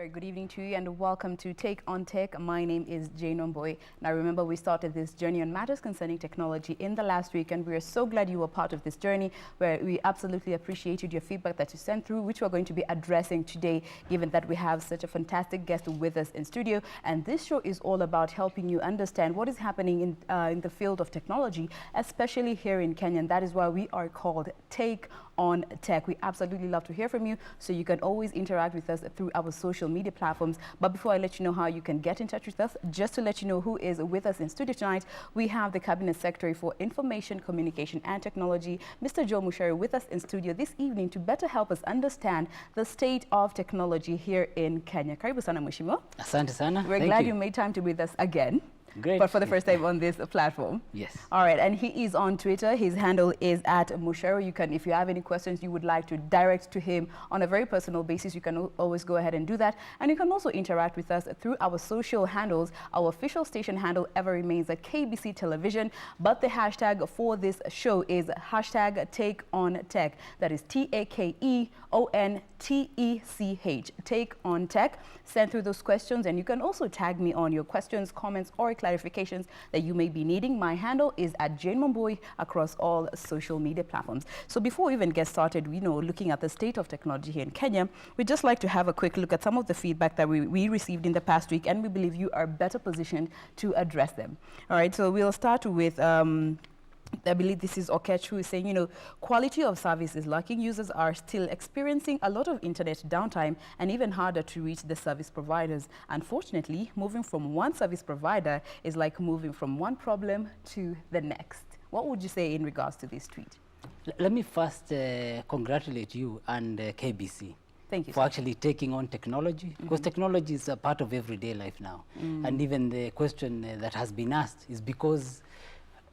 Very good evening to you and welcome to Take on Tech. My name is Jain Wambui. Now remember, we started this journey on matters concerning technology in the last week, and we are so glad you were part of this journey, where we absolutely appreciated your feedback that you sent through, which we're going to be addressing today, given that we have such a fantastic guest with us in studio. And this show is all about helping you understand what is happening in the field of technology, especially here in Kenya. And that is why we are called Take on Tech. We absolutely love to hear from you, so you can always interact with us through our social media platforms. But before I let you know how you can get in touch with us, just to let you know who is with us in studio tonight, we have the Cabinet Secretary for Information, Communication and Technology, Mr. Joe Mucheru, with us in studio this evening to better help us understand the state of technology here in Kenya. Karibu sana Mheshimiwa. Asante sana. We're glad you made time to be with us again. Great. But for the first time on this platform. Yes. All right, and he is on Twitter. His handle is @Mucheru. You can, if you have any questions you would like to direct to him on a very personal basis, you can always go ahead and do that. And you can also interact with us through our social handles. Our official station handle ever remains at KBC Television, but the hashtag for this show is #TakeOnTech. That is TakeOnTech. Take on Tech. Send through those questions, and you can also tag me on your questions, comments, or clarifications that you may be needing. My handle is @Jain Wambui across all social media platforms. So before we even get started, looking at the state of technology here in Kenya, we'd just like to have a quick look at some of the feedback that we received in the past week, and we believe you are better positioned to address them. All right, so we'll start with I believe this is Okech, who is saying, quality of service is lacking. Users are still experiencing a lot of internet downtime and even harder to reach the service providers. Unfortunately, moving from one service provider is like moving from one problem to the next. What would you say in regards to this tweet? Let me first congratulate you and KBC. Thank you, for actually taking on technology, because technology is a part of everyday life now. And even the question that has been asked is because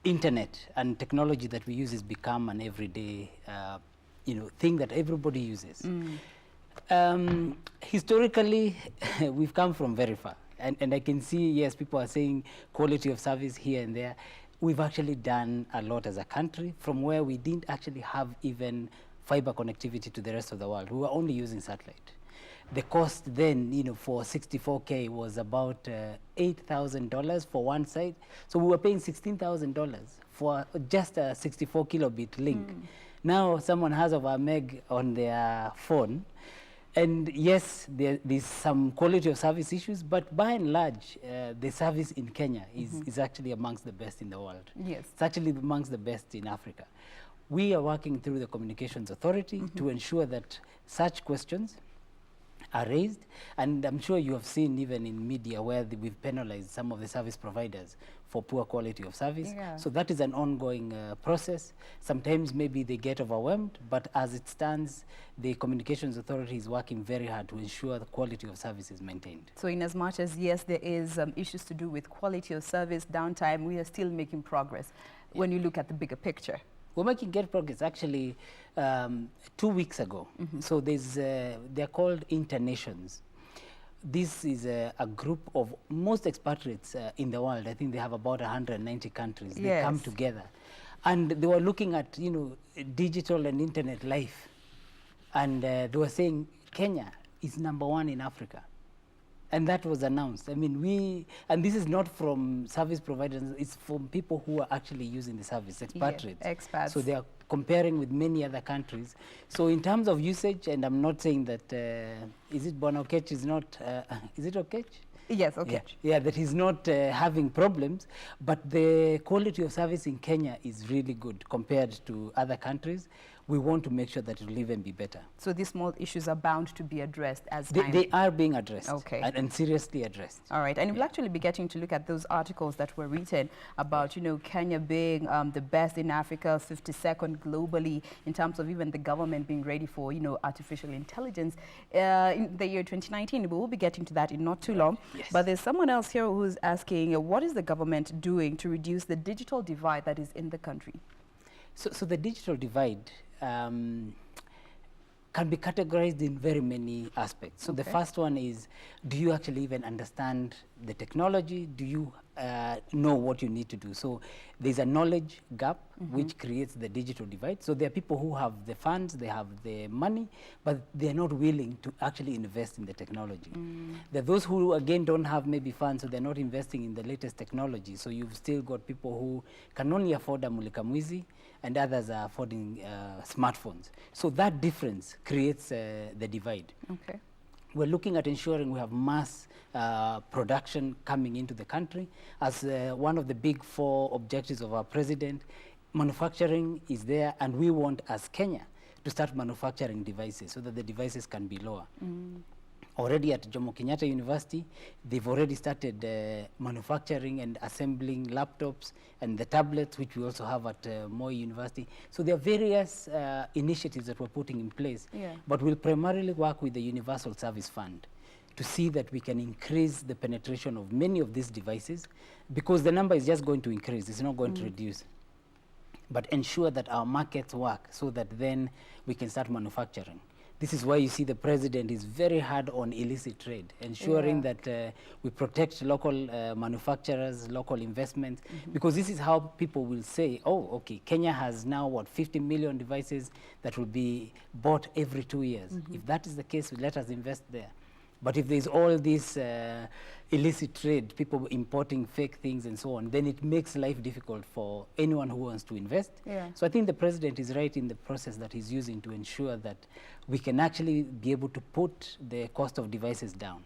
internet and technology that we use has become an everyday thing that everybody uses. Historically, we've come from very far, and I can see, yes, people are saying quality of service here and there. We've actually done a lot as a country from where we didn't actually have even fiber connectivity to the rest of the world. We were only using satellite. The cost then, for 64K was about $8,000 for one site. So we were paying $16,000 for just a 64 kilobit link. Now someone has over a meg on their phone. And yes, there's some quality of service issues, but by and large, the service in Kenya is actually amongst the best in the world. Yes. It's actually amongst the best in Africa. We are working through the Communications Authority to ensure that such questions are raised, and I'm sure you have seen even in media where we've penalized some of the service providers for poor quality of service. Yeah. So that is an ongoing process. Sometimes maybe they get overwhelmed, but as it stands, the Communications Authority is working very hard to ensure the quality of service is maintained. So in as much as, yes, there is issues to do with quality of service, downtime, we are still making progress when you look at the bigger picture. We're making great progress. Actually, 2 weeks ago, so they're called Internations. This is a group of most expatriates in the world. I think they have about 190 countries. They come together, and they were looking at digital and internet life, and they were saying Kenya is #1 in Africa. And that was announced. I mean, and this is not from service providers, it's from people who are actually using the service, expatriates. Yeah, expats. So they are comparing with many other countries. So in terms of usage, and I'm not saying that, is it Bwana Okech is not, is it Okech? Yes, okay. Yeah, that he's not having problems, but the quality of service in Kenya is really good compared to other countries. We want to make sure that it will even be better. So these small issues are bound to be addressed as time. They are being addressed, okay, and seriously addressed. All right, and we'll actually be getting to look at those articles that were written about, Kenya being the best in Africa, 52nd globally, in terms of even the government being ready for, artificial intelligence in the year 2019. We will be getting to that in not too long. Yes. But there's someone else here who's asking, what is the government doing to reduce the digital divide that is in the country? So the digital divide can be categorized in very many aspects. So the first one is, do you actually even understand the technology? Do you know what you need to do? So there's a knowledge gap which creates the digital divide. So there are people who have the funds, they have the money, but they're not willing to actually invest in the technology. There are those who, again, don't have maybe funds, so they're not investing in the latest technology. So you've still got people who can only afford a mulika mwizi, and others are affording smartphones. So that difference creates the divide. Okay. We're looking at ensuring we have mass production coming into the country. As one of the big 4 objectives of our president, manufacturing is there, and we want, as Kenya, to start manufacturing devices so that the devices can be lower. Already at Jomo Kenyatta University, they've already started manufacturing and assembling laptops and the tablets, which we also have at Moi University. So there are various initiatives that we're putting in place, but we'll primarily work with the Universal Service Fund to see that we can increase the penetration of many of these devices, because the number is just going to increase, it's not going to reduce. But ensure that our markets work so that then we can start manufacturing. This is why you see the president is very hard on illicit trade, ensuring that we protect local manufacturers, local investments, because this is how people will say, oh, okay, Kenya has now, what, 50 million devices that will be bought every 2 years. If that is the case, let us invest there. But if there's all this illicit trade, people importing fake things and so on, then it makes life difficult for anyone who wants to invest. So I think the president is right in the process that he's using to ensure that we can actually be able to put the cost of devices down.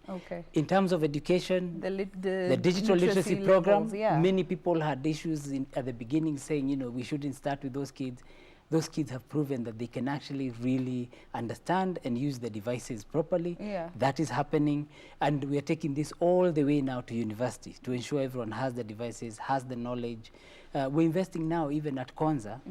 In terms of education, the digital literacy program, many people had issues at the beginning saying, you know, we shouldn't start with those kids. Those kids have proven that they can actually really understand and use the devices properly. That is happening, and we are taking this all the way now to university to ensure everyone has the devices, has the knowledge. We're investing now even at Konza.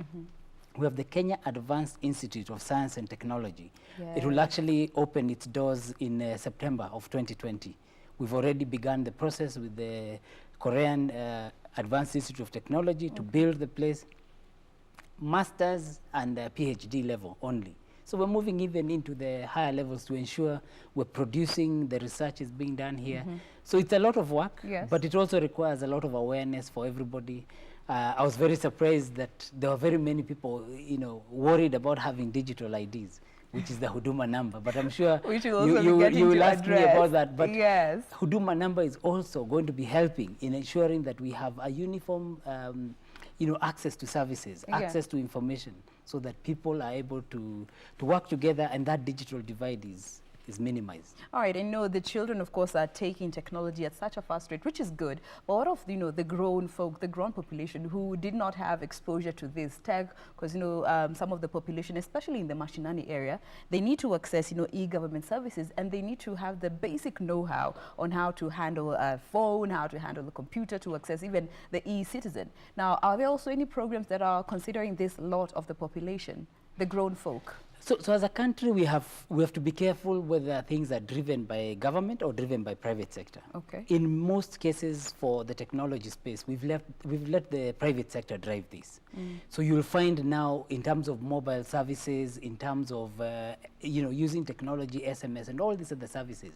We have the Kenya Advanced Institute of Science and Technology. It will actually open its doors in September of 2020. We've already begun the process with the Korean Advanced Institute of Technology to build the place. Master's and PhD level only. So we're moving even into the higher levels to ensure we're producing, the research is being done here. So it's a lot of work, but it also requires a lot of awareness for everybody. I was very surprised that there were very many people, you know, worried about having digital IDs, which is the Huduma Namba. But I'm sure you will ask me about that. But Huduma Namba is also going to be helping in ensuring that we have a uniform you know, access to services, access to information, so that people are able to work together, and that digital divide is minimized. All right, I know the children, of course, are taking technology at such a fast rate, which is good. But what of, you know, the grown folk, the grown population who did not have exposure to this tech? Because, you know, some of the population, especially in the Mashinani area, they need to access, you know, e-government services, and they need to have the basic know-how on how to handle a phone, how to handle the computer, to access even the e-citizen. Now, are there also any programs that are considering this lot of the population, the grown folk? So as a country, we have to be careful whether things are driven by government or driven by private sector. In most cases, for the technology space, we've let the private sector drive this. So you'll find now, in terms of mobile services, in terms of you know, using technology, SMS, and all these other services,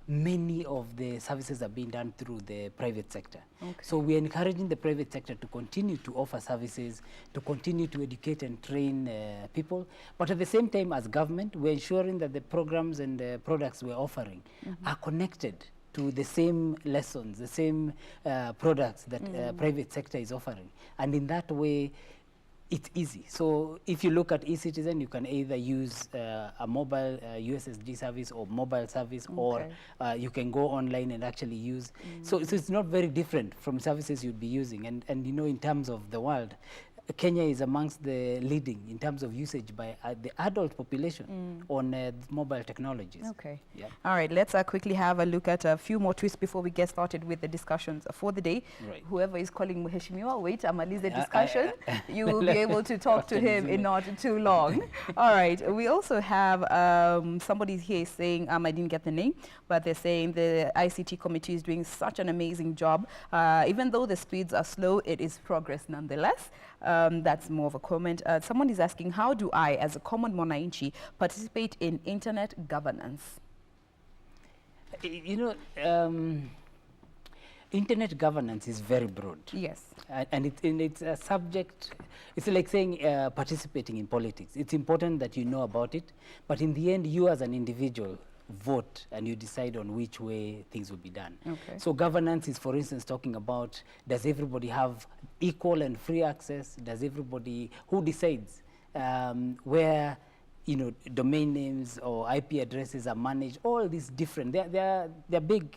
many of the services are being done through the private sector. So we're encouraging the private sector to continue to offer services, to continue to educate and train people, but at the same time, as government, we're ensuring that the programs and the products we're offering are connected to the same lessons, the same products that private sector is offering. And in that way, it's easy. So if you look at eCitizen, you can either use a mobile USSD service or mobile service, or you can go online and actually use. So it's not very different from services you'd be using. And you know, in terms of the world, Kenya is amongst the leading in terms of usage by the adult population on mobile technologies. All right, let's quickly have a look at a few more twists before we get started with the discussions for the day. Whoever is calling Mheshimiwa, wait, amalize the discussion. You will be able to talk to him in not too long. All right, we also have somebody here saying, I didn't get the name, but they're saying the ICT committee is doing such an amazing job. Even though the speeds are slow, it is progress nonetheless. That's more of a comment. Someone is asking, how do I, as a common mwananchi, participate in internet governance? You know, Internet governance is very broad. Yes. And it's a subject, it's like saying participating in politics. It's important that you know about it, but in the end, you as an individual vote and you decide on which way things will be done. Okay. So governance is, for instance, talking about, does everybody have equal and free access? Does everybody, who decides where, you know, domain names or IP addresses are managed? All these different, they're big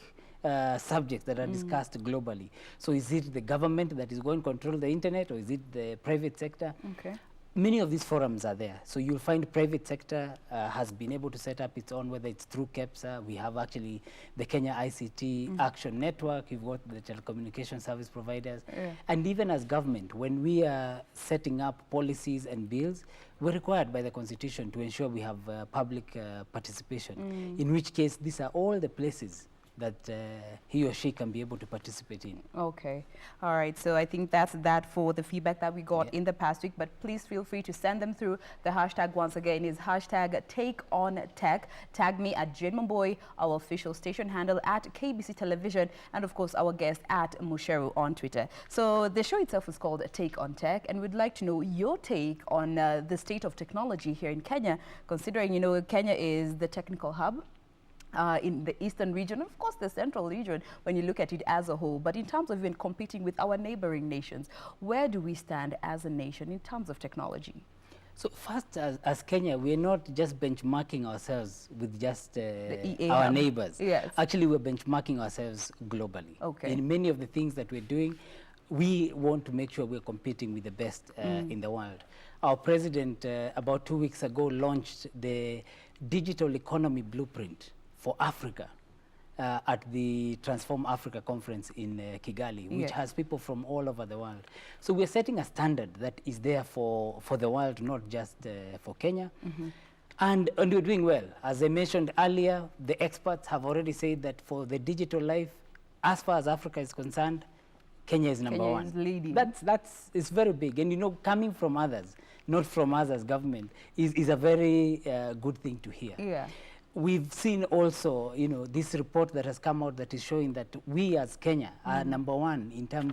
subjects that are discussed globally. So is it the government that is going to control the internet, or is it the private sector? Okay. Many of these forums are there. So you'll find private sector has been able to set up its own, whether it's through KEPSA. We have actually the Kenya ICT Action Network. You've got the telecommunication service providers. Yeah. And even as government, when we are setting up policies and bills, we're required by the Constitution to ensure we have public participation, in which case these are all the places that he or she can be able to participate in. Okay. All right. So I think that's that for the feedback that we got in the past week, but please feel free to send them through. The hashtag once again is hashtag #TakeOnTech. Tag me at Jain Wambui, our official station handle at KBC Television, and of course our guest at Mucheru on Twitter. So the show itself is called Take on Tech, and we'd like to know your take on the state of technology here in Kenya, considering, you know, Kenya is the technical hub in the eastern region, of course the central region when you look at it as a whole, but in terms of even competing with our neighboring nations, where do we stand as a nation in terms of technology? So first, as Kenya, we're not just benchmarking ourselves with just our neighbors. Yes. Actually, we're benchmarking ourselves globally. Okay. In many of the things that we're doing, we want to make sure we're competing with the best in the world. Our president, about 2 weeks ago, launched the Digital Economy Blueprint for Africa at the Transform Africa conference in Kigali, which has people from all over the world. So we're setting a standard that is there for the world, not just for Kenya. And we're doing well. As I mentioned earlier, the experts have already said that for the digital life, as far as Africa is concerned, Kenya is number one. Kenya is leading. It's very big. And you know, coming from others, not from us as government, is a very good thing to hear. Yeah. We've seen also, you know, this report that has come out that is showing that we as Kenya are number one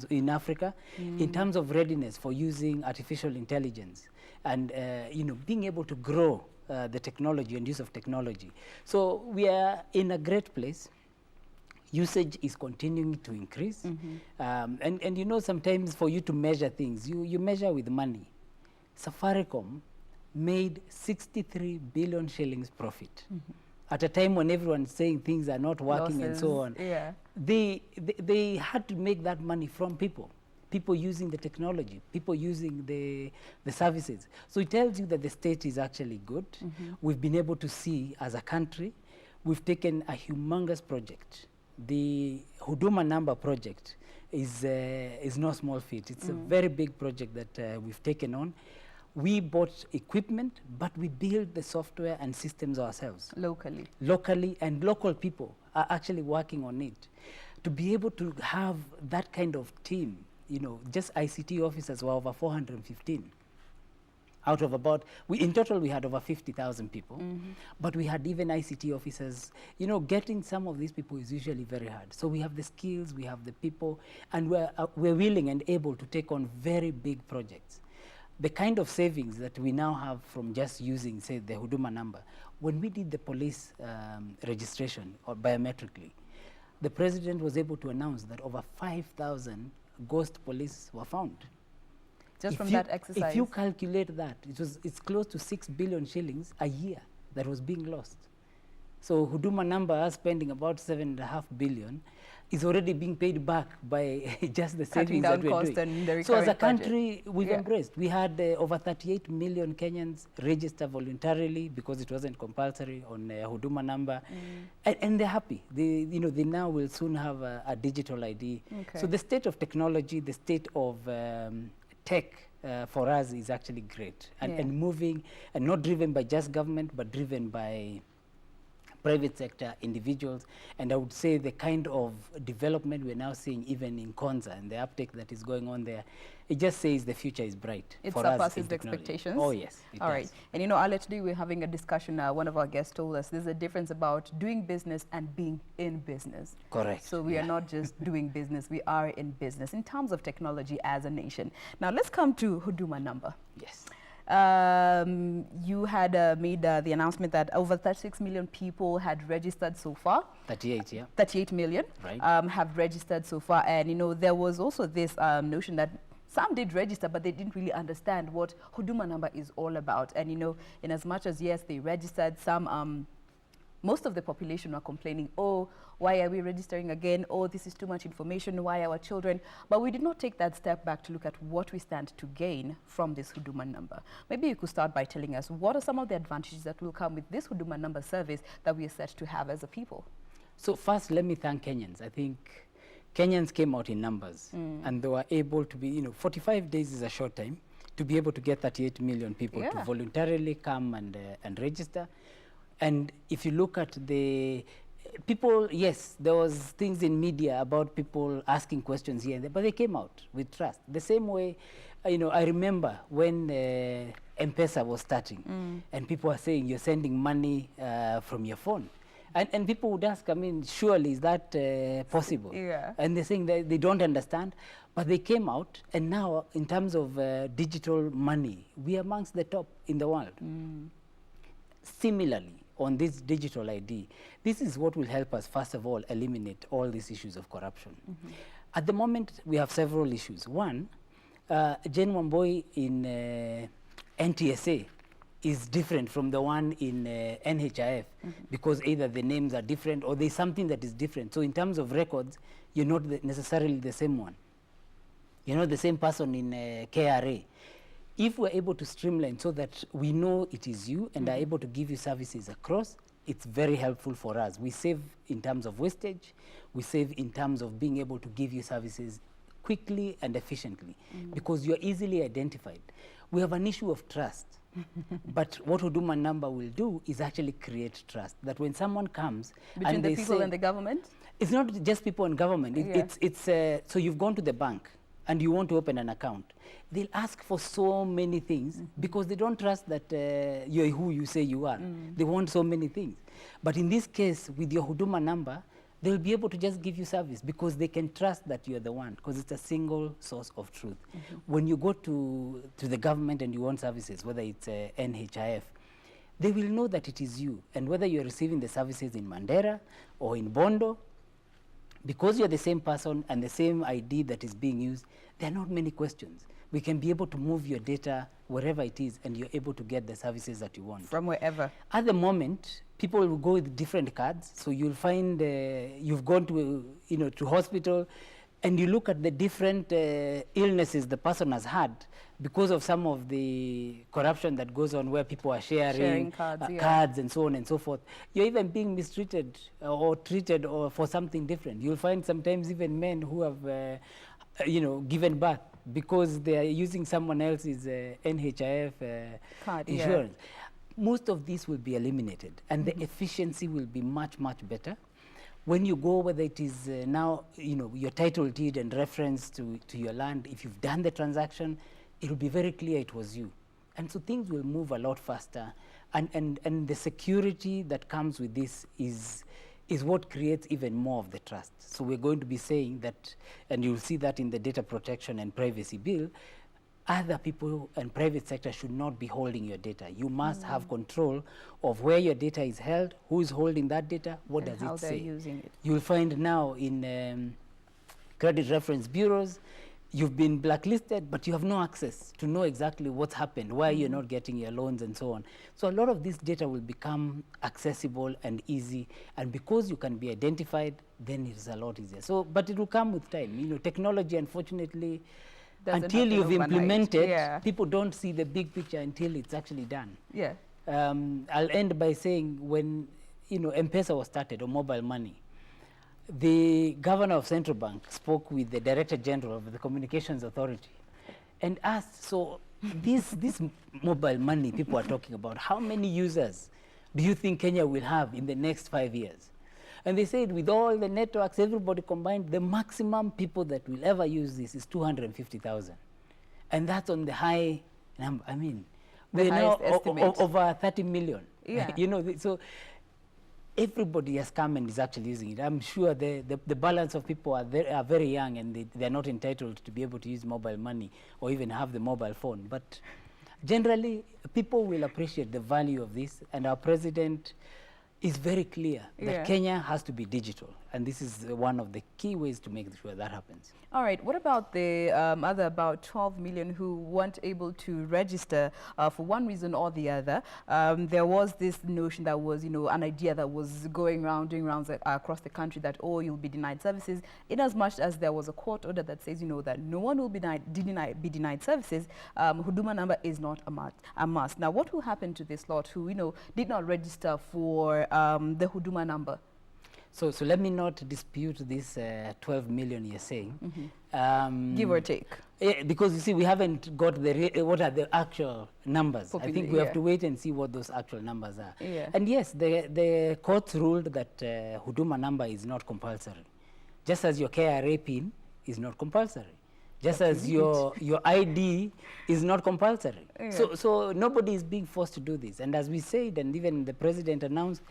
in Africa in terms of readiness for using artificial intelligence and, you know, being able to grow the technology and use of technology. So we are in a great place. Usage is continuing to increase. And you know, sometimes for you to measure things, you measure with money. Safaricom made 63 billion shillings profit. At a time when everyone's saying things are not working and so on. Yeah. They had to make that money from people using the technology, people using the services. So it tells you that the state is actually good. We've been able to see as a country, we've taken a humongous project. The Huduma Namba project is no small feat. It's a very big project that we've taken on. We bought equipment, but we built the software and systems ourselves. Locally. Locally, and local people are actually working on it. To be able to have that kind of team, you know, just ICT officers were over 415. Out of about, in total we had over 50,000 people, but we had even ICT officers. You know, getting some of these people is usually very hard. So we have the skills, we have the people, and we're willing and able to take on very big projects. The kind of savings that we now have from just using, say, the Huduma Namba, when we did the police registration or biometrically, the president was able to announce that over 5,000 ghost police were found. Just from that exercise. If you calculate that, it's close to 6 billion shillings a year that was being lost. So Huduma Namba spending about 7.5 billion is already being paid back by just the savings that we're doing. So as a country, we've embraced. We had over 38 million Kenyans register voluntarily because it wasn't compulsory on Huduma Namba, and they're happy. They now will soon have a digital ID. So the state of technology, the state of tech for us is actually great and moving, and not driven by just government, but driven by private sector, individuals, and I would say the kind of development we're now seeing even in Konza and the uptake that is going on there, it just says the future is bright it for us in surpasses technology. expectations. Oh yes, it All does. right. And you know, Ale, today we're having a discussion. One of our guests told us there's a difference about doing business and being in business. Correct. So we are not just doing business, we are in business in terms of technology as a nation. Now let's come to Huduma Namba. Yes. You had made the announcement that over 36 million people had registered so far. 38, yeah. 38 million Right. have registered so far. And, you know, there was also this notion that some did register, but they didn't really understand what Huduma Namba is all about. And, you know, in as much as, yes, they registered, some, most of the population were complaining, oh, why are we registering again? Oh, this is too much information. Why our children? But we did not take that step back to look at what we stand to gain from this Huduma Namba. Maybe you could start by telling us what are some of the advantages that will come with this Huduma Namba service that we are set to have as a people? So first, let me thank Kenyans. I think Kenyans came out in numbers and they were able to be, you know, 45 days is a short time to be able to get 38 million people to voluntarily come and register. And if you look at the people, yes, there was things in media about people asking questions here and there, but they came out with trust. The same way, you know, I remember when M-Pesa was starting and people were saying you're sending money from your phone. And people would ask, I mean, surely is that possible? Yeah. And they're saying that they don't understand, but they came out, and now in terms of digital money, we are amongst the top in the world. Similarly, on this digital ID, this is what will help us, first of all, eliminate all these issues of corruption. At the moment, we have several issues. One, Jain Wambui in NTSA is different from the one in NHIF because either the names are different or there's something that is different. So in terms of records, you're not necessarily the same one. You're not the same person in KRA. If we're able to streamline so that we know it is you and are able to give you services across, it's very helpful for us. We save in terms of wastage. We save in terms of being able to give you services quickly and efficiently because you're easily identified. We have an issue of trust. But what Huduma Namba will do is actually create trust. That when someone comes between and the they people say, and the government? It's not just people in government. So you've gone to the bank and you want to open an account. They'll ask for so many things because they don't trust that you're who you say you are. They want so many things. But in this case, with your Huduma Namba, they'll be able to just give you service because they can trust that you're the one because it's a single source of truth. When you go to the government and you want services, whether it's NHIF, they will know that it is you. And whether you're receiving the services in Mandera or in Bondo, because you're the same person and the same ID that is being used, there are not many questions. We can be able to move your data wherever it is and you're able to get the services that you want. From wherever. At the moment, people will go with different cards. So you'll find you've gone to, you know, to hospital and you look at the different illnesses the person has had because of some of the corruption that goes on where people are sharing cards, cards and so on and so forth. You're even being mistreated or treated or for something different. You'll find sometimes even men who have, you know, given birth because they are using someone else's NHIF card, insurance. Most of this will be eliminated and the efficiency will be much, much better. When you go, whether it is now, you know, your title deed and reference to your land, if you've done the transaction, it will be very clear it was you. And so things will move a lot faster. And the security that comes with this is what creates even more of the trust. So we're going to be saying that, and you'll see that in the data protection and privacy bill, other people and private sector should not be holding your data. You must have control of where your data is held, who is holding that data, what does it say. How they're using it. You'll find now in credit reference bureaus, you've been blacklisted, but you have no access to know exactly what's happened, why you're not getting your loans and so on. So a lot of this data will become accessible and easy, and because you can be identified, then it's a lot easier. So, but it will come with time. You know, technology, unfortunately, until you've implemented, people don't see the big picture until it's actually done. Yeah. I'll end by saying when, you know, M-Pesa was started, or mobile money, the governor of Central Bank spoke with the Director General of the Communications Authority and asked, so this mobile money people are talking about, how many users do you think Kenya will have in the next 5 years? And they said with all the networks, everybody combined, the maximum people that will ever use this is 250,000. And that's on the high number. I mean, the we're now estimate. over 30 million. Yeah. You know, so everybody has come and is actually using it. I'm sure the balance of people are very young, and they're not entitled to be able to use mobile money or even have the mobile phone. But generally, people will appreciate the value of this, and our president is very clear that Kenya has to be digital, and this is one of the key ways to make sure that happens. All right, what about the other about 12 million who weren't able to register for one reason or the other? There was this notion that was, an idea that was doing rounds across the country that, oh, you'll be denied services. In as much as there was a court order that says, that no one will be denied services, Huduma Namba is not a must. Now, what will happen to this lot who, did not register for the Huduma Namba? So let me not dispute this 12 million you're saying. Give or take. Yeah, because you see, we haven't got what are the actual numbers. I think we have to wait and see what those actual numbers are. Yeah. And yes, the courts ruled that Huduma Namba is not compulsory. Just as your KRA PIN is not compulsory. Just as your ID is not compulsory. Yeah. So nobody is being forced to do this. And as we said, and even the president announced,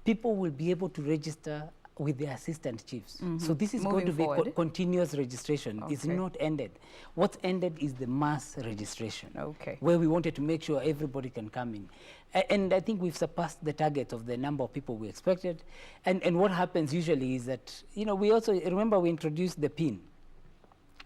people will be able to register with their assistant chiefs. So this is going to be continuous registration. Okay. It's not ended. What's ended is the mass registration, where we wanted to make sure everybody can come in. And I think we've surpassed the target of the number of people we expected. And what happens usually is that, we also, remember we introduced the PIN.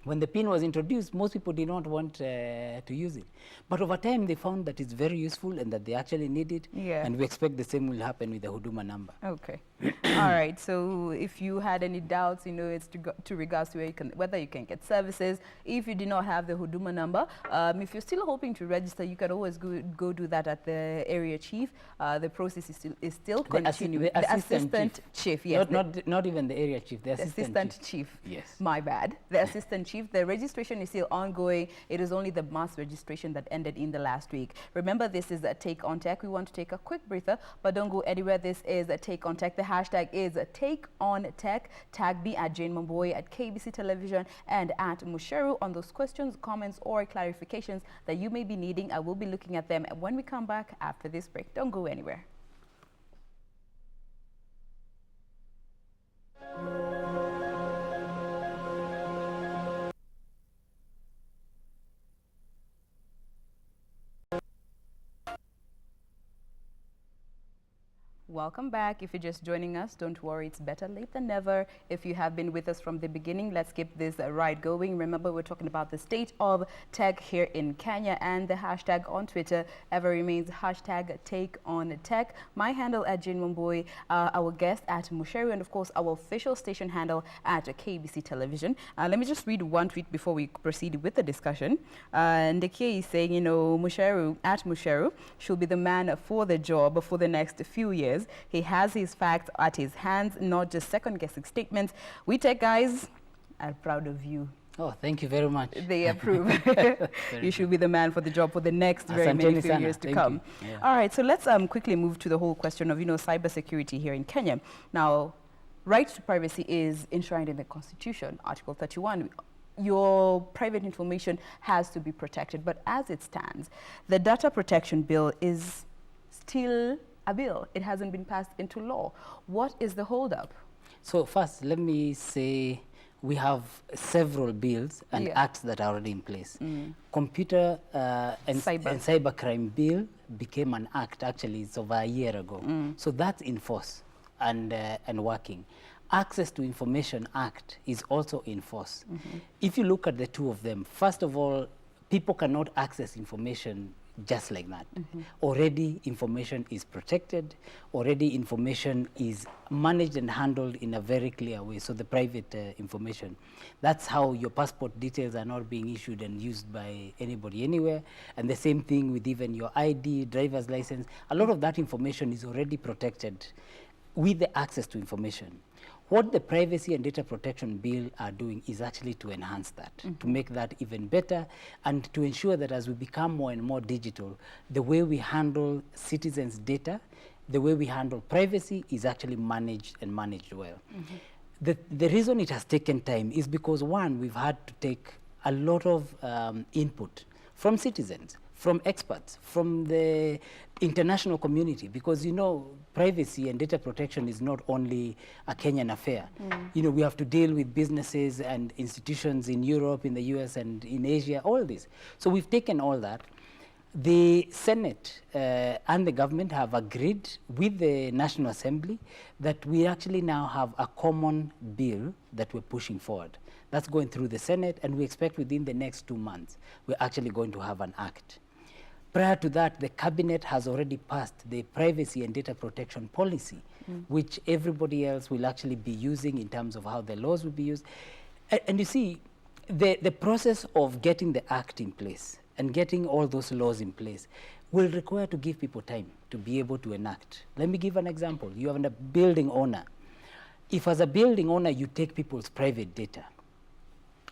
When the PIN was introduced, most people did not want to use it. But over time, they found that it's very useful and that they actually need it. Yeah. And we expect the same will happen with the Huduma Namba. Okay. All right. So if you had any doubts, it's to regards to whether you can get services. If you did not have the Huduma Namba, if you're still hoping to register, you can always go do that at the area chief. The process is still continuing. The assistant chief, yes. Not even the area chief, the assistant chief. Yes. My bad. The assistant chief. The registration is still ongoing. It is only the mass registration that ended in the last week. Remember, this is a Take on Tech. We want to take a quick breather, but don't go anywhere. This is a Take on Tech. The hashtag is Take on Tech. Tag me at Jain Wambui, at KBC Television, and at Mucheru on those questions, comments, or clarifications that you may be needing. I will be looking at them when we come back after this break. Don't go anywhere. Welcome back. If you're just joining us, don't worry, it's better late than never. If you have been with us from the beginning, let's keep this ride going. Remember, we're talking about the state of tech here in Kenya, and the hashtag on Twitter ever remains hashtag Take on Tech. My handle at Jain Wambui, our guest at Mucheru, and of course our official station handle at KBC Television. Let me just read one tweet before we proceed with the discussion. Ndeke is saying, Mucheru, at Mucheru, should be the man for the job for the next few years. He has his facts at his hands, not just second-guessing statements. We tech guys are proud of you. Oh, thank you very much. They approve. You should be the man for the job for the next very many few years to come. Yeah. All right, so let's quickly move to the whole question of, cybersecurity here in Kenya. Now, right to privacy is enshrined in the Constitution, Article 31. Your private information has to be protected, but as it stands, the Data Protection Bill is still a bill. It hasn't been passed into law. What is the holdup? So first, let me say we have several bills and acts that are already in place. Computer and cybercrime bill became an act, actually, it's over a year ago. So that's in force and working. Access to Information Act is also in force. If you look at the two of them, first of all, people cannot access information just like that. Already information is protected, already information is managed and handled in a very clear way, so the private information. That's how your passport details are not being issued and used by anybody anywhere, and the same thing with even your ID, driver's license. A lot of that information is already protected with the access to information. What the Privacy and Data Protection Bill are doing is actually to enhance that, to make that even better, and to ensure that as we become more and more digital, the way we handle citizens' data the way we handle privacy is actually managed and managed well. The reason it has taken time is because, one, we've had to take a lot of input from citizens, from experts, from the international community, because, you know, privacy and data protection is not only a Kenyan affair. You know, we have to deal with businesses and institutions in Europe, in the US, and in Asia, all this. So we've taken all that. The Senate and the government have agreed with the National Assembly that we actually now have a common bill that we're pushing forward. That's going through the Senate, and we expect within the next 2 months, we're actually going to have an act. Prior to that, the cabinet has already passed the privacy and data protection policy, which everybody else will actually be using in terms of how the laws will be used. And you see, the process of getting the act in place and getting all those laws in place will require to give people time to be able to enact. Let me give an example. You have a building owner. If as a building owner you take people's private data,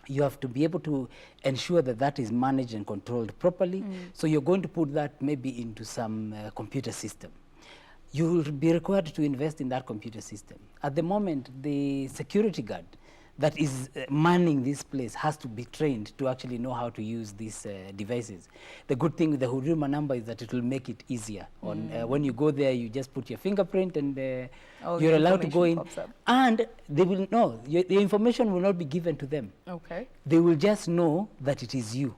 you have to be able to ensure that that is managed and controlled properly. So you're going to put that maybe into some computer system. You will be required to invest in that computer system. At the moment, the security guard that is manning this place has to be trained to actually know how to use these devices. The good thing with the Huduma Namba is that it will make it easier. When you go there, you just put your fingerprint and you're allowed to go in. And they will know, the information will not be given to them. Okay. They will just know that it is you.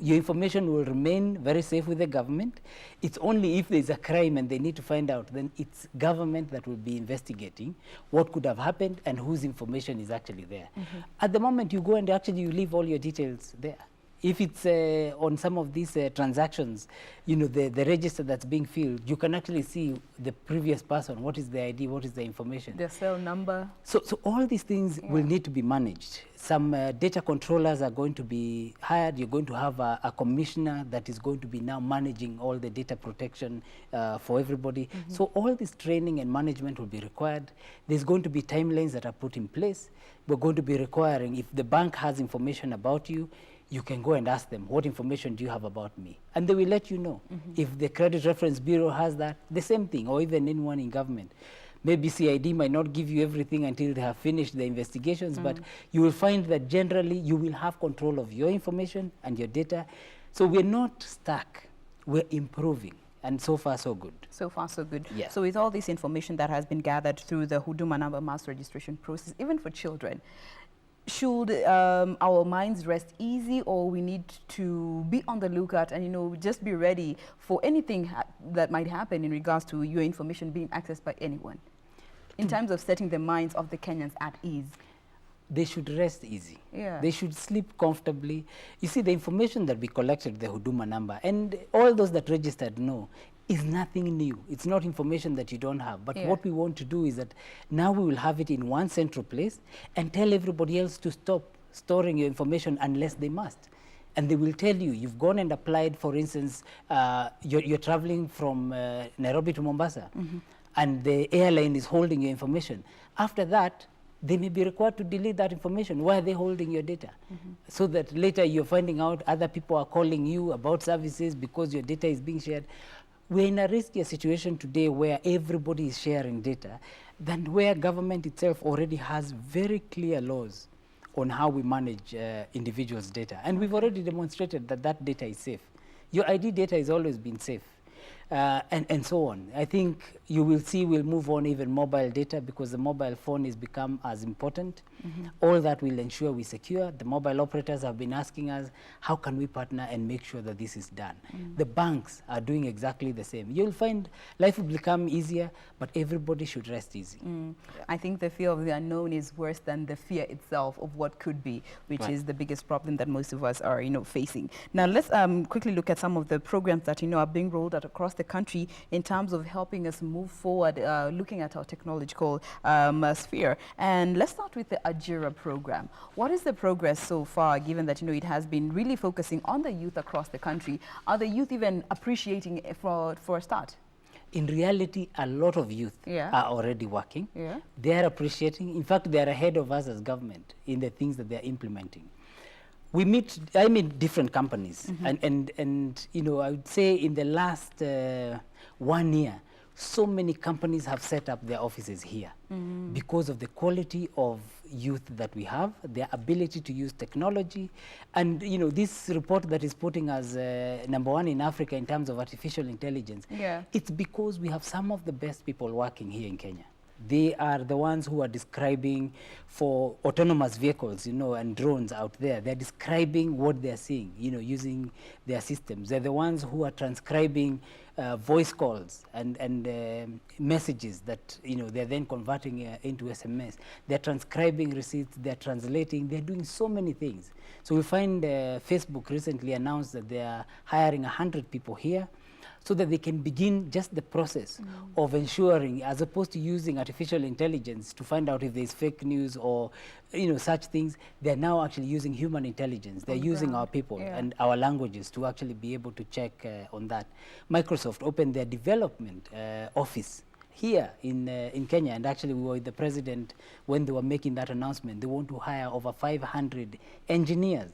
Your information will remain very safe with the government. It's only if there's a crime and they need to find out, then it's government that will be investigating what could have happened and whose information is actually there. At the moment, you go and actually you leave all your details there. If it's on some of these transactions, you know, the register that's being filled, you can actually see the previous person, what is the ID, what is the information. The cell number. So all these things will need to be managed. Some data controllers are going to be hired. You're going to have a commissioner that is going to be now managing all the data protection for everybody. So all this training and management will be required. There's going to be timelines that are put in place. We're going to be requiring, if the bank has information about you, you can go and ask them, what information do you have about me? And they will let you know. If the Credit Reference Bureau has that, the same thing, or even anyone in government. Maybe CID might not give you everything until they have finished the investigations, but you will find that generally you will have control of your information and your data. So we're not stuck, we're improving. And so far, so good. So far, so good. Yeah. So with all this information that has been gathered through the Huduma Namba mass registration process, even for children, should our minds rest easy, or we need to be on the lookout and, you know, just be ready for anything that might happen in regards to your information being accessed by anyone, in terms of setting the minds of the Kenyans at ease? They should rest easy. Yeah. They should sleep comfortably. You see, the information that we collected, the Huduma Namba, and all those that registered know, is nothing new. It's not information that you don't have. But what we want to do is that now we will have it in one central place and tell everybody else to stop storing your information unless they must. And they will tell you, you've gone and applied, for instance, you're traveling from Nairobi to Mombasa, and the airline is holding your information. After that, they may be required to delete that information. Why are they holding your data? So that later you're finding out other people are calling you about services because your data is being shared. We're in a riskier situation today where everybody is sharing data than where government itself already has very clear laws on how we manage individuals' data. And we've already demonstrated that that data is safe. Your ID data has always been safe. And so on. I think you will see we'll move on even mobile data, because the mobile phone has become as important. All that will ensure we secure. The mobile operators have been asking us, how can we partner and make sure that this is done? The banks are doing exactly the same. You'll find life will become easier, but everybody should rest easy. I think the fear of the unknown is worse than the fear itself of what could be, which is the biggest problem that most of us are, facing. Now, let's quickly look at some of the programs that, are being rolled out across the country in terms of helping us move forward, looking at our technological sphere. And let's start with the Ajira program. What is the progress so far, given that, it has been really focusing on the youth across the country? Are the youth even appreciating it for a start? In reality, a lot of youth are already working. They are appreciating. In fact, they are ahead of us as government in the things that they are implementing. I meet different companies, and I would say in the last 1 year, so many companies have set up their offices here because of the quality of youth that we have, their ability to use technology. And you know, this report that is putting us #1 in Africa in terms of artificial intelligence, it's because we have some of the best people working here in Kenya. They are the ones who are describing for autonomous vehicles, you know, and drones out there. They're describing what they're seeing, you know, using their systems. They're the ones who are transcribing voice calls and messages that, you know, they're then converting into SMS. They're transcribing receipts, they're translating, they're doing so many things. So we find Facebook recently announced that they are hiring 100 people here, so that they can begin just the process of ensuring, as opposed to using artificial intelligence to find out if there's fake news or, you know, such things, they're now actually using human intelligence. They're using our people and our languages to actually be able to check on that. Microsoft opened their development office here in Kenya, and actually we were with the president when they were making that announcement. They want to hire over 500 engineers.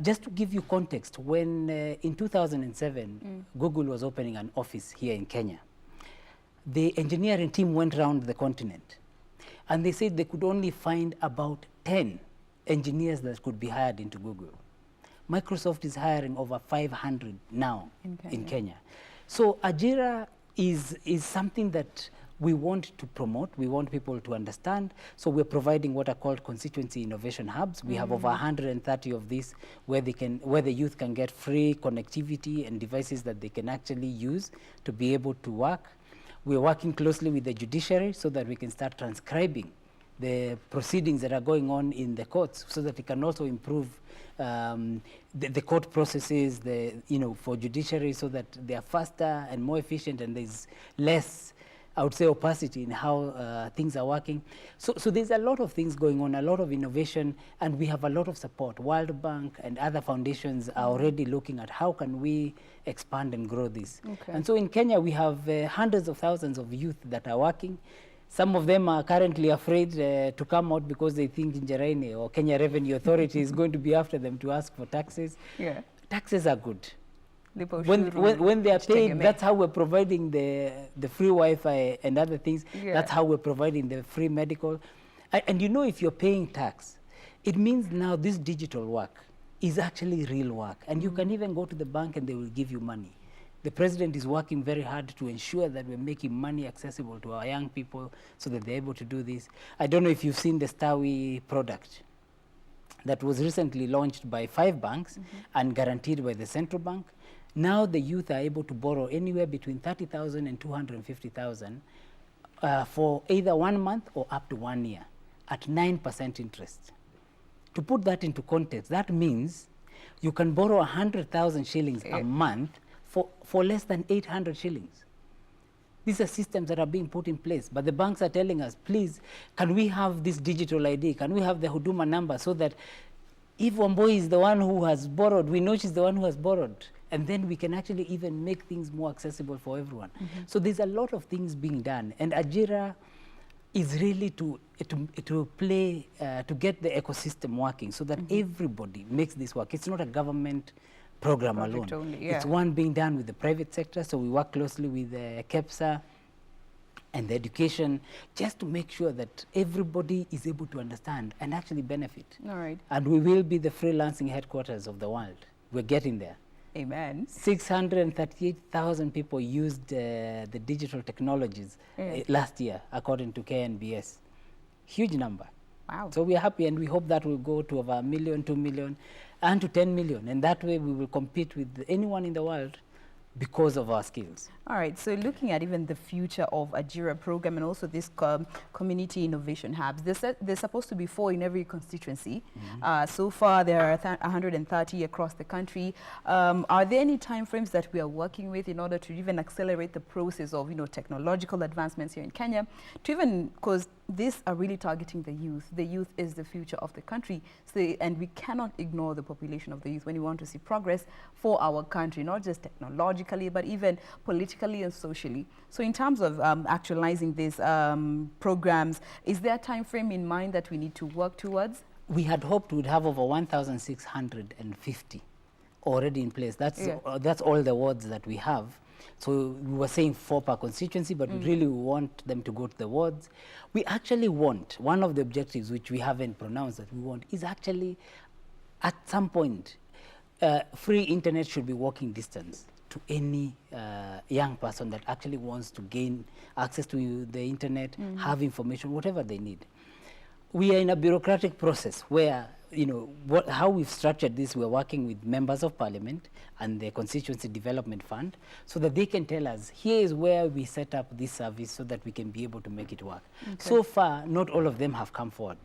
Just to give you context, when in 2007, Google was opening an office here in Kenya, the engineering team went around the continent, and they said they could only find about 10 engineers that could be hired into Google. Microsoft is hiring over 500 now in Kenya. So Ajira is something that we want to promote, we want people to understand. So we're providing what are called constituency innovation hubs. We have over 130 of these where the youth can get free connectivity and devices that they can actually use to be able to work. We're working closely with the judiciary so that we can start transcribing the proceedings that are going on in the courts, so that it can also improve the court processes, you know, for judiciary, so that they are faster and more efficient, and there's less, I would say, opacity in how things are working. So there's a lot of things going on, a lot of innovation, and we have a lot of support. World Bank and other foundations are already looking at how can we expand and grow this. And so in Kenya, we have hundreds of thousands of youth that are working. Some of them are currently afraid to come out because they think Njeraine or Kenya Revenue Authority is going to be after them to ask for taxes. Taxes are good. When they are paid, that's how we're providing the free Wi-Fi and other things. That's how we're providing the free medical. And you know, if you're paying tax, it means now this digital work is actually real work. And you can even go to the bank and they will give you money. The president is working very hard to ensure that we're making money accessible to our young people so that they're able to do this. I don't know if you've seen the Stawi product that was recently launched by 5 banks and guaranteed by the central bank. Now the youth are able to borrow anywhere between 30,000 and 250,000 for either 1 month or up to 1 year at 9% interest. To put that into context, that means you can borrow 100,000 shillings a month for less than 800 shillings. These are systems that are being put in place, but the banks are telling us, please, can we have this digital ID? Can we have the Huduma Namba, so that if Wambui is the one who has borrowed, we know she's the one who has borrowed. And then we can actually even make things more accessible for everyone. So there's a lot of things being done. And Ajira is really to play, to get the ecosystem working so that everybody makes this work. It's not a government program alone. It's one being done with the private sector. So we work closely with KEPSA and the education, just to make sure that everybody is able to understand and actually benefit. And we will be the freelancing headquarters of the world. We're getting there. Amen. 638,000 people used the digital technologies last year, according to KNBS. Huge number. Wow. So we are happy, and we hope that will go to over 1 million, 2 million, and to 10 million. And that way we will compete with anyone in the world because of our skills. All right, so looking at even the future of Ajira program and also this community innovation hubs, there's supposed to be 4 in every constituency. So far there are 130 across the country. Are there any timeframes that we are working with in order to even accelerate the process of, you know, technological advancements here in Kenya, to even, because these are really targeting the youth. The youth is the future of the country, so, and we cannot ignore the population of the youth when we want to see progress for our country, not just technologically, but even politically and socially. So in terms of actualizing these programs, is there a time frame in mind that we need to work towards? We had hoped we'd have over 1,650 already in place. That's all the wards that we have. So we were saying 4 per constituency, but we really want them to go to the wards. We actually want, one of the objectives which we haven't pronounced that we want is actually at some point, free internet should be walking distance to any young person that actually wants to gain access to the internet, have information, whatever they need. We are in a bureaucratic process where, you know, how we've structured this, we're working with members of parliament and the Constituency Development Fund so that they can tell us, here is where we set up this service so that we can be able to make it work. Okay. So far, not all of them have come forward.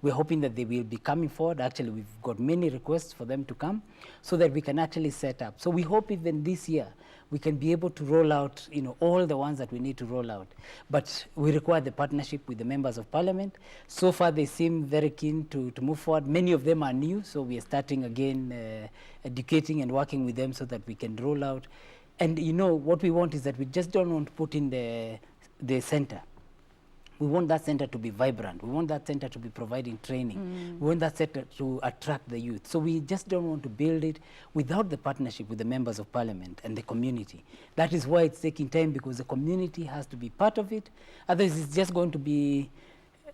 We're hoping that they will be coming forward. Actually, we've got many requests for them to come so that we can actually set up. So we hope even this year, we can be able to roll out, you know, all the ones that we need to roll out. But we require the partnership with the members of parliament. So far, they seem very keen to move forward. Many of them are new, so we are starting again educating and working with them so that we can roll out. And, you know, what we want is that we just don't want to put in the center. We want that center to be vibrant. We want that center to be providing training. We want that center to attract the youth. So we just don't want to build it without the partnership with the members of parliament and the community. That is why it's taking time, because the community has to be part of it. Otherwise, it's just going to be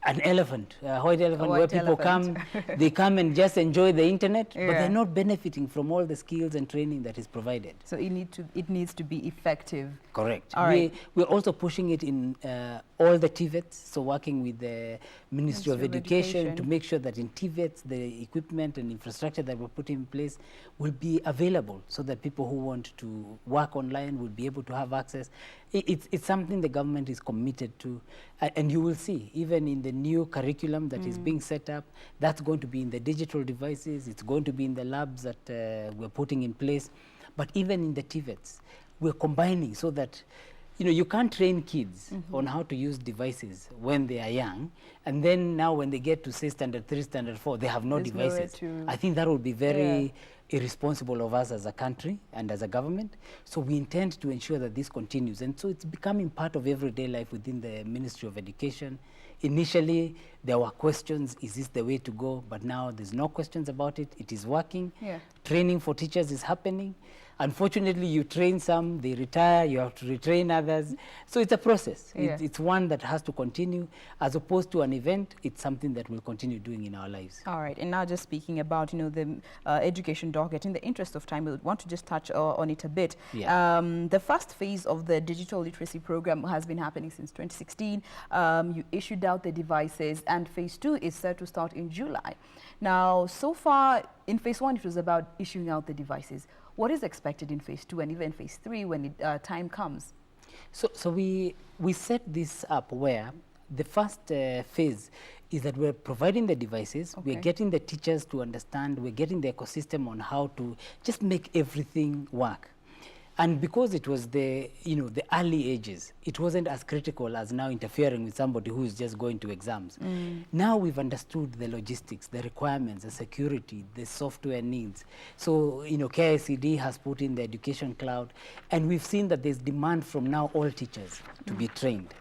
an elephant, a white elephant, where people come, they come and just enjoy the internet, but they're not benefiting from all the skills and training that is provided. So it needs to be effective. Correct. All right. We're also pushing it in all the TVETs, so working with the Ministry of Education to make sure that in TVETs, the equipment and infrastructure that we're putting in place will be available so that people who want to work online will be able to have access. It's something the government is committed to, and you will see, even in the new curriculum that is being set up, that's going to be in the digital devices, it's going to be in the labs that we're putting in place, but even in the TVETs, we're combining so that, you know, you can't train kids on how to use devices when they are young, and then now when they get to, say, standard 3, standard 4, they have no devices. I think that would be very irresponsible of us as a country and as a government. So we intend to ensure that this continues. And so it's becoming part of everyday life within the Ministry of Education. Initially, there were questions, is this the way to go? But now there's no questions about it. It is working. Training for teachers is happening. Unfortunately, you train some, they retire, you have to retrain others. So it's a process. It's one that has to continue. As opposed to an event, it's something that we'll continue doing in our lives. All right. And now just speaking about, you know, the education docket, in the interest of time, we want to just touch on it a bit. The first phase of the digital literacy program has been happening since 2016. You issued out the devices, and phase 2 is set to start in July. Now, so far, in phase 1, it was about issuing out the devices. What is expected in phase 2 and even phase 3 when time comes? So we set this up where the first phase is that we're providing the devices, we're getting the teachers to understand, we're getting the ecosystem on how to just make everything work. And because it was the, you know, the early ages, it wasn't as critical as now interfering with somebody who is just going to exams. Now we've understood the logistics, the requirements, the security, the software needs. So, you know, KICD has put in the education cloud, and we've seen that there's demand from now all teachers to be trained.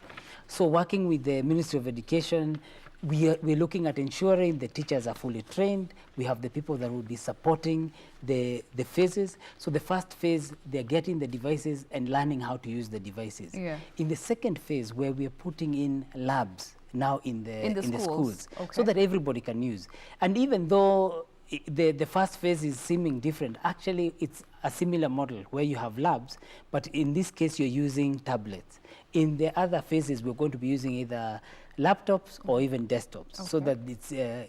So working with the Ministry of Education, we're looking at ensuring the teachers are fully trained. We have the people that will be supporting the phases. So the first phase, they're getting the devices and learning how to use the devices. In the second phase, where we're putting in labs now in the schools so that everybody can use. And even though the first phase is seeming different, actually it's a similar model where you have labs, but in this case you're using tablets. In the other phases, we're going to be using either laptops or even desktops, so that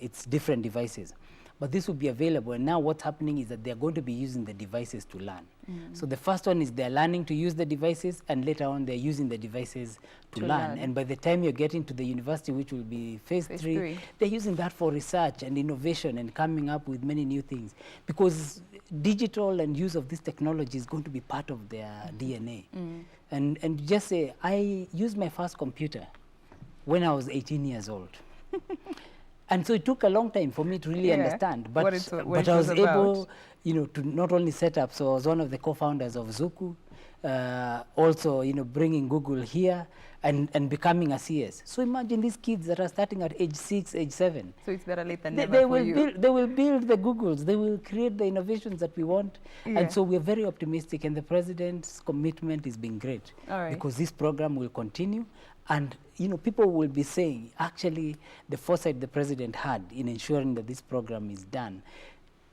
it's different devices. But this will be available, and now what's happening is that they're going to be using the devices to learn. So the first one is they're learning to use the devices, and later on they're using the devices to learn. And by the time you're getting to the university, which will be phase 3, they're using that for research and innovation and coming up with many new things. Because digital and use of this technology is going to be part of their DNA. And just say, I used my first computer when I was 18 years old. And so it took a long time for me to really understand. But I was able, you know, to not only set up, so I was one of the co-founders of Zuku. also, bringing Google here and becoming a CS. So imagine these kids that are starting at age 6, age 7. So it's better late than They never for will you. they will build the Googles. They will create the innovations that we want. Yeah. And so we're very optimistic, and the president's commitment is being great. All right. Because this program will continue. And, people will be saying, actually, the foresight the president had in ensuring that this program is done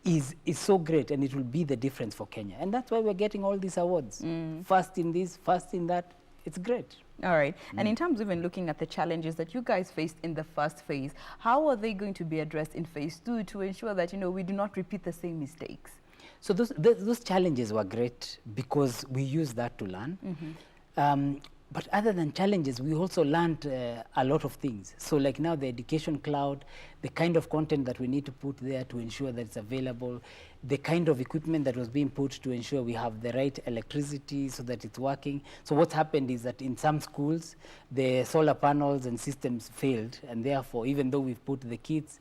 is so great, and it will be the difference for Kenya. And that's why we're getting all these awards. First in this, first in that. It's great. All right. And in terms of even looking at the challenges that you guys faced in the first phase, how are they going to be addressed in phase 2 to ensure that, we do not repeat the same mistakes? So those challenges were great because we used that to learn. But other than challenges, we also learned a lot of things. So like now the education cloud, the kind of content that we need to put there to ensure that it's available, the kind of equipment that was being put to ensure we have the right electricity so that it's working. So what's happened is that in some schools, the solar panels and systems failed, and therefore, even though we've put the kits,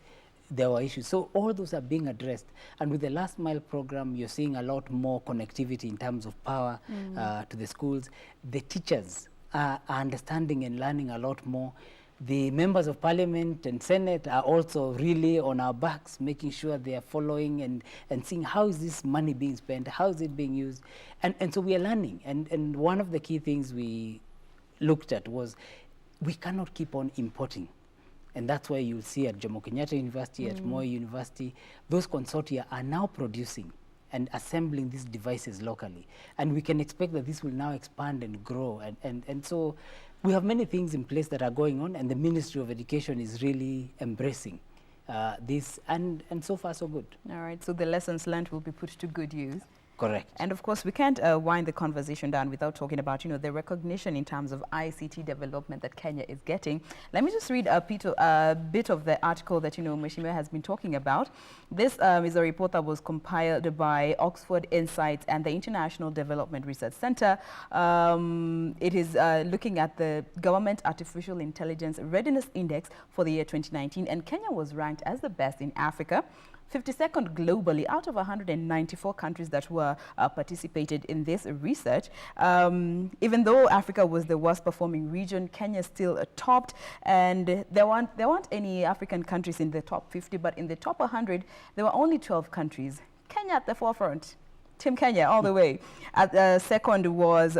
there were issues. So all those are being addressed. And with the last mile program, you're seeing a lot more connectivity in terms of power to the schools. The teachers are understanding and learning a lot more. The members of parliament and senate are also really on our backs, making sure they are following and seeing how is this money being spent, how is it being used. And so we are learning. And one of the key things we looked at was we cannot keep on importing. And that's why you'll see at Jomo Kenyatta University, at Moi University, those consortia are now producing and assembling these devices locally. And we can expect that this will now expand and grow. And so we have many things in place that are going on, and the Ministry of Education is really embracing this, and so far so good. All right, so the lessons learned will be put to good use. Correct. And of course, we can't wind the conversation down without talking about, the recognition in terms of ICT development that Kenya is getting. Let me just read a bit of the article that, Mheshimiwa has been talking about. This is a report that was compiled by Oxford Insights and the International Development Research Center. It is looking at the Government Artificial Intelligence Readiness Index for the year 2019, and Kenya was ranked as the best in Africa, 52nd globally out of 194 countries that were participated in this research. Even though Africa was the worst performing region, Kenya still topped, and there weren't any African countries in the top 50, but in the top 100, there were only 12 countries. Kenya at the forefront. Team Kenya all the way. Second was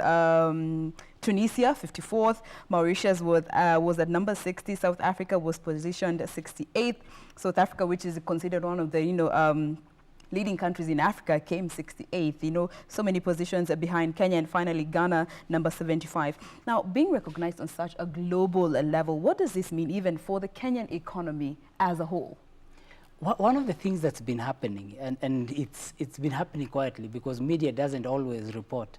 Tunisia, 54th. Mauritius was at number 60. South Africa was positioned 68th. South Africa, which is considered one of the leading countries in Africa, came 68th. So many positions behind Kenya, and finally Ghana, number 75. Now, being recognized on such a global level, what does this mean even for the Kenyan economy as a whole? One of the things that's been happening, and it's been happening quietly because media doesn't always report,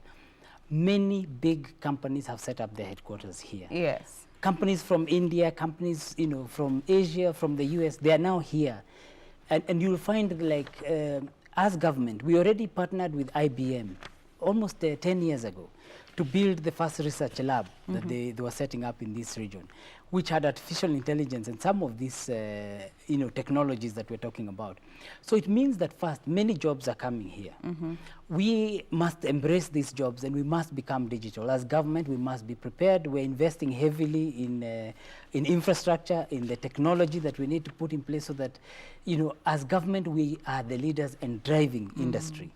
many big companies have set up their headquarters here. Yes. Companies from India, companies from Asia, from the US, they are now here. And you'll find, like, as government, we already partnered with IBM almost 10 years ago to build the first research lab that they were setting up in this region, which had artificial intelligence and some of these technologies that we're talking about. So it means that first, many jobs are coming here. We must embrace these jobs, and we must become digital. As government, we must be prepared. We're investing heavily in infrastructure, in the technology that we need to put in place so that, as government, we are the leaders and driving industry.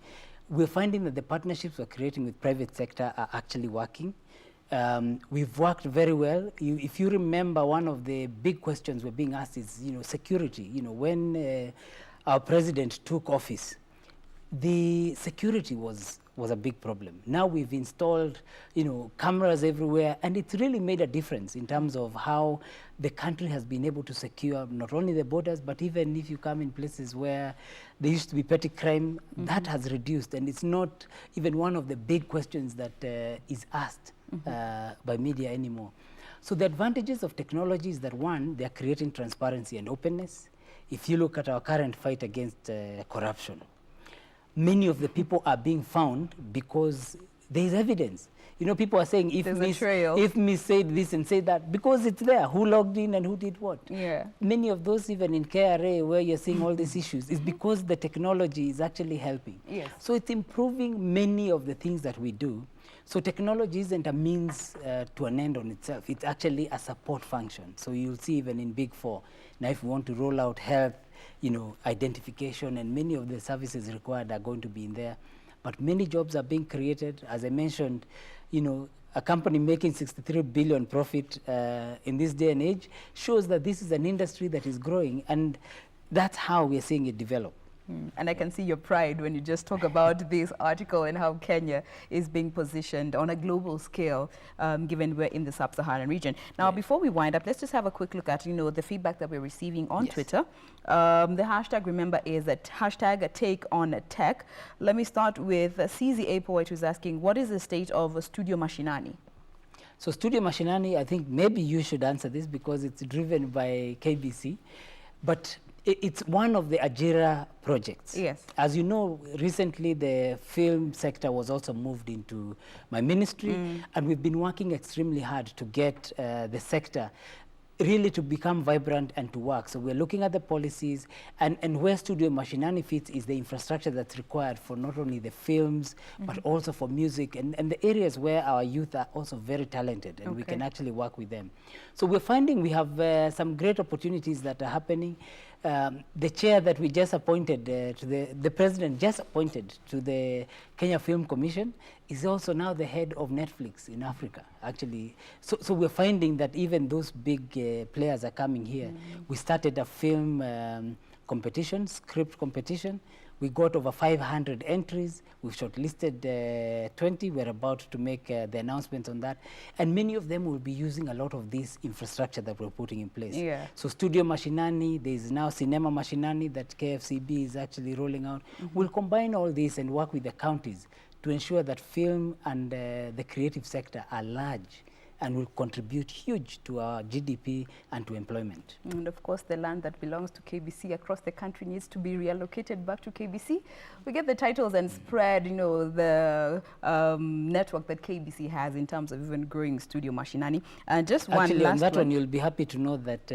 We're finding that the partnerships we're creating with private sector are actually working. We've worked very well. If you remember, one of the big questions we're being asked is, security. When our president took office, the security was a big problem. Now we've installed, cameras everywhere, and it's really made a difference in terms of how the country has been able to secure not only the borders, but even if you come in places where there used to be petty crime, that has reduced, and it's not even one of the big questions that is asked by media anymore. So the advantages of technology is that, one, they're creating transparency and openness. If you look at our current fight against corruption, many of the people are being found because there is evidence. You know, people are saying, if me said this and said that, because it's there, who logged in and who did what. Yeah. Many of those, even in KRA, where you're seeing all these issues, is because the technology is actually helping. Yes. So it's improving many of the things that we do. So technology isn't a means to an end on itself. It's actually a support function. So you'll see even in Big Four. Now, if we want to roll out health, you know, identification, and many of the services required are going to be in there. But many jobs are being created. As I mentioned, you know, a company making 63 billion profit in this day and age shows that this is an industry that is growing, and that's how we're seeing it develop. And I can see your pride when you just talk about this article and how Kenya is being positioned on a global scale, given we're in the sub-Saharan region. Now, before we wind up, let's just have a quick look at, you know, the feedback that we're receiving on Twitter. The hashtag, remember, is that hashtag take on tech. Let me start with CZA Poet, who's asking, what is the state of Studio Mashinani? So Studio Mashinani, I think maybe you should answer this because it's driven by KBC, but it's one of the Ajira projects. Yes. As you know, recently the film sector was also moved into my ministry, and we've been working extremely hard to get the sector really to become vibrant and to work. So we're looking at the policies, and where Studio Mashinani fits is the infrastructure that's required for not only the films, but also for music, and the areas where our youth are also very talented, and we can actually work with them. So we're finding we have some great opportunities that are happening. The chair that we just appointed, the president just appointed to the Kenya Film Commission is also now the head of Netflix in Africa, actually. So we're finding that even those big players are coming here. We started a film competition, script competition. We got over 500 entries. We've shortlisted 20. We're about to make the announcements on that. And many of them will be using a lot of this infrastructure that we're putting in place. Yeah. So Studio Mashinani, there's now Cinema Mashinani that KFCB is actually rolling out. We'll combine all this and work with the counties to ensure that film and the creative sector are large and will contribute huge to our GDP and to employment. And of course, the land that belongs to KBC across the country needs to be reallocated back to KBC. We get the titles and spread, you know, the network that KBC has in terms of even growing Studio Mashinani. And just one Actually, last on that one, you'll be happy to know that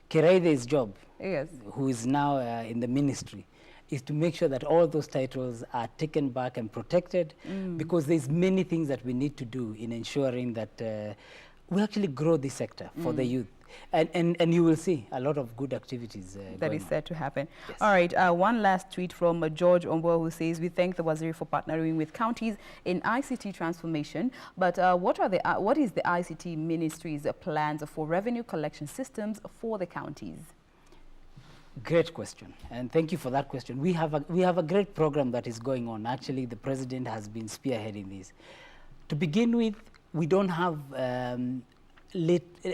Kiraide's job, who is now in the ministry, is to make sure that all those titles are taken back and protected, because there's many things that we need to do in ensuring that we actually grow this sector for the youth. And you will see a lot of good activities that is set to happen. Yes. All right, one last tweet from George Ombo, who says, we thank the Waziri for partnering with counties in ICT transformation, but what is the ICT ministry's plans for revenue collection systems for the counties? Great question, and thank you for that question. We have a great program that is going on. Actually, the president has been spearheading this. To begin with, we don't have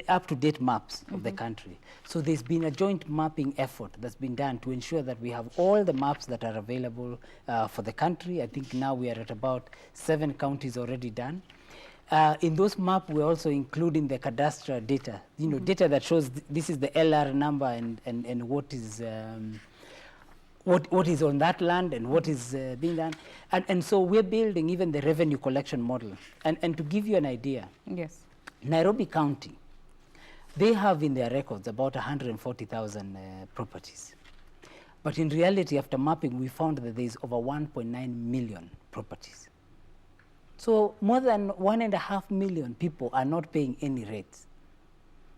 up-to-date maps of the country. So there's been a joint mapping effort that's been done to ensure that we have all the maps that are available for the country. I think now we are at about 7 counties already done. In those maps, we're also including the cadastral data, you know, data that shows this is the LR number and what is what is on that land and what is being done. And so we're building even the revenue collection model. And to give you an idea, yes, Nairobi County, they have in their records about 140,000 properties. But in reality, after mapping, we found that there's over 1.9 million properties. So more than 1.5 million people are not paying any rates.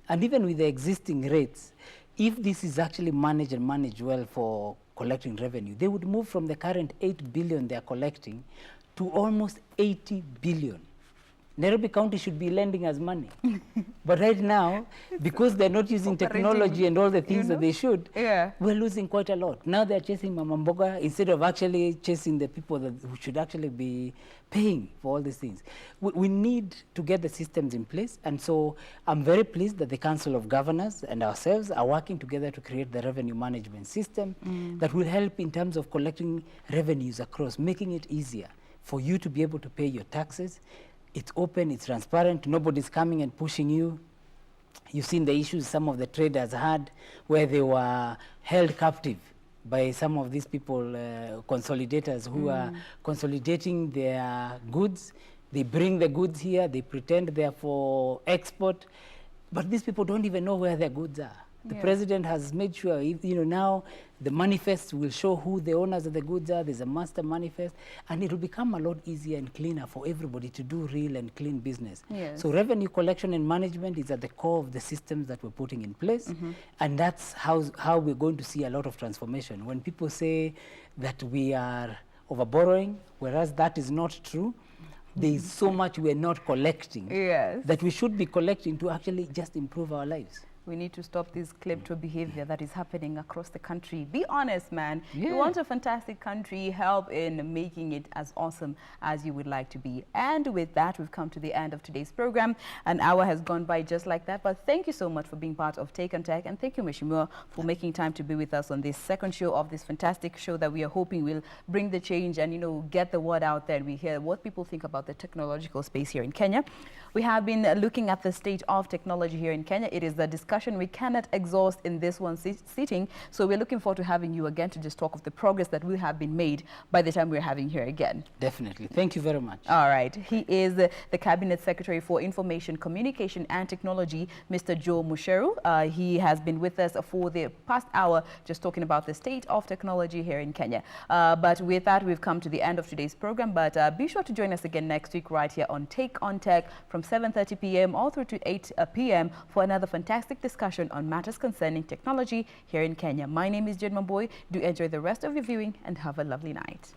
And even with the existing rates, if this is actually managed and managed well for collecting revenue, they would move from the current 8 billion they're collecting to almost 80 billion. Nairobi County should be lending us money. But right now, because they're not using technology and all the things that they should, we're losing quite a lot. Now they're chasing Mama Mboga instead of actually chasing the people who should actually be paying for all these things. We need to get the systems in place. And so I'm very pleased that the Council of Governors and ourselves are working together to create the revenue management system that will help in terms of collecting revenues across, making it easier for you to be able to pay your taxes. It's open, it's transparent, nobody's coming and pushing you. You've seen the issues some of the traders had where they were held captive by some of these people, consolidators who are consolidating their goods, They bring the goods here, they pretend they're for export, but these people don't even know where their goods are. The president has made sure, now the manifest will show who the owners of the goods are. There's a master manifest, and it will become a lot easier and cleaner for everybody to do real and clean business. Yes. So revenue collection and management is at the core of the systems that we're putting in place, and that's how we're going to see a lot of transformation. When people say that we are over borrowing, whereas that is not true, there is so much we're not collecting that we should be collecting to actually just improve our lives. We need to stop this klepto behavior that is happening across the country. Be honest, man. Yeah. You want a fantastic country, help in making it as awesome as you would like to be. And with that, we've come to the end of today's program. An hour has gone by just like that. But thank you so much for being part of Take on Tech. And thank you, Mheshimiwa, for making time to be with us on this second show of this fantastic show that we are hoping will bring the change and, get the word out there. And we hear what people think about the technological space here in Kenya. We have been looking at the state of technology here in Kenya. It is the discussion we cannot exhaust in this one sitting. So we're looking forward to having you again to just talk of the progress that will have been made by the time we're having here again. Definitely. Thank you very much. All right. He is the Cabinet Secretary for Information, Communication and Technology, Mr. Joe Mucheru. He has been with us for the past hour just talking about the state of technology here in Kenya. But with that, we've come to the end of today's program. But be sure to join us again next week right here on Take on Tech from 7:30 p.m. all through to 8 p.m. for another fantastic discussion on matters concerning technology here in Kenya. My name is Jain Wambui. Do enjoy the rest of your viewing and have a lovely night.